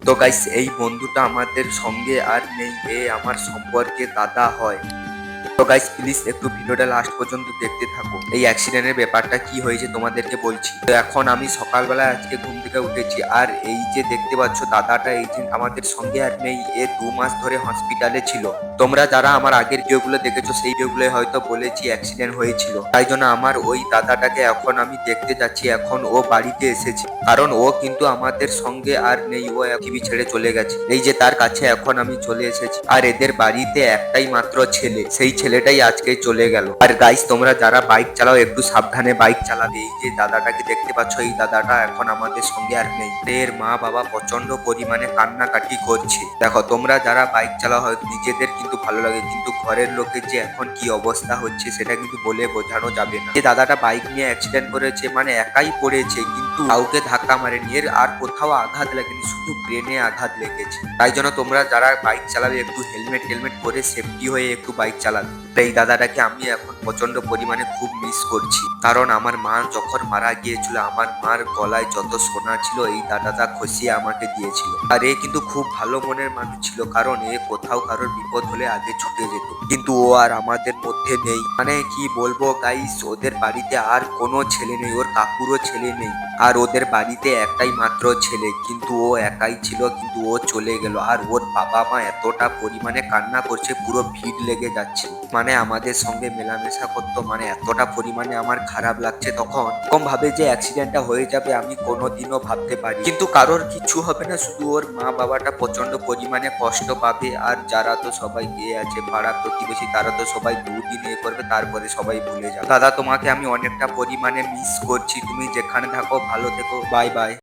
তো গাইস এই বন্ধুটা আমাদের সঙ্গে আর নেই, এ আমার সম্পর্কে দাদা হয়। তো গাইস প্লিজ একটু ভিডিওটা লাস্ট পর্যন্ত দেখতে থাকো। এই অ্যাক্সিডেন্টের ব্যাপারটা কি হয়েছে তোমাদেরকে বলছি। তো এখন আমি সকালবেলা আজকে ঘুম থেকে উঠেছি, আর এই যে দেখতে পাচ্ছ দাদাটা এই যে আমাদের সঙ্গে আর নেই, এ 2 মাস ধরে হসপিটালে ছিল। তোমরা যারা আমার আগের ভিডিওগুলো দেখেছো সেই ভিডিওগুলো হয়তো বলেছি অ্যাক্সিডেন্ট হয়েছিল, তাই জন্য আমার ওই দাদাটাকে এখন আমি দেখতে যাচ্ছি। এখন ও বাড়িতে এসেছে, কারণ ও কিন্তু আমাদের সঙ্গে আর নেই, ও পৃথিবী ছেড়ে চলে গেছে। এই যে তার কাছে এখন আমি চলে এসেছি, আর এদের বাড়িতে একটাই মাত্র ছেলে, সেই ছেলেটাই আজকে চলে গেল। আর গাইস তোমরা যারা বাইক চালাও একটু সাবধানে বাইক চালাবে। এই যে দাদাটাকে দেখতে পাচ্ছ, এই দাদাটা এখন আমাদের সঙ্গে আর নেই। এর মা বাবা প্রচন্ড পরিমাণে কান্নাকাটি করছে। দেখো তোমরা যারা বাইক চালাও হয়তো নিজেদের কিন্তু ভালো লাগে, কিন্তু ঘরের লোকের যে এখন কি অবস্থা হচ্ছে সেটা কিন্তু বলে বোঝানো যাবে না। যে দাদাটা বাইক নিয়ে অ্যাক্সিডেন্ট করেছে, মানে একাই পড়েছে, কিন্তু কাউকে ধাক্কা মারেনি, এর আর কোথাও আঘাত লাগেনি, শুধু ব্রেনে আঘাত লেগেছে। তাই জন্য তোমরা যারা বাইক চালাবে একটু হেলমেট টেলমেট পরে সেফটি হয়ে একটু বাইক চালাবে। এই দাদাটাকে আমি এখন প্রচন্ড পরিমাণে খুব মিস করছি, কারণ আমার মা যখন মারা গিয়েছিল আমার মার গলায় যত সোনা ছিল এই দাদাটা খসিয়ে আমাকে দিয়েছিল। আর এ কিন্তু খুব ভালো মনের মানুষ ছিল, কারণ এ কোথাও কারোর বিপদ হলে আগে ছুটে যেত, কিন্তু ও আর আমাদের মধ্যে নেই। মানে কি বলবো গাইস, ওদের বাড়িতে আর কোনো ছেলে নেই, ওর কাকুরও ছেলে নেই, আর ওদের বাড়িতে একটাই মাত্র ছেলে, কিন্তু ও একাই ছিল, কিন্তু ও চলে গেল। আর ওর বাবা মা এতটা পরিমাণে কান্না করছে, পুরো ভিড় লেগে যাচ্ছে। মানে আমাদের সঙ্গে মেলামেশা করতো, মানে এতটা পরিমাণে আমার খারাপ লাগছে। তখন কম ভাবে যে অ্যাক্সিডেন্টটা হয়ে যাবে আমি কোনোদিনও ভাবতে পারি, কিন্তু কারোর কিছু হবে না, শুধু ওর মা বাবাটা প্রচন্ড পরিমাণে কষ্ট পাবে। আর যারা তো সবাই গিয়ে আছে পাড়া প্রতিবেশী, তারা তো সবাই দুদিন এ করবে, তারপরে সবাই ভুলে যাবে। দাদা তোমাকে আমি অনেকটা পরিমাণে মিস করছি, তুমি যেখানে থাকো ভালো থেকো, বাই বাই।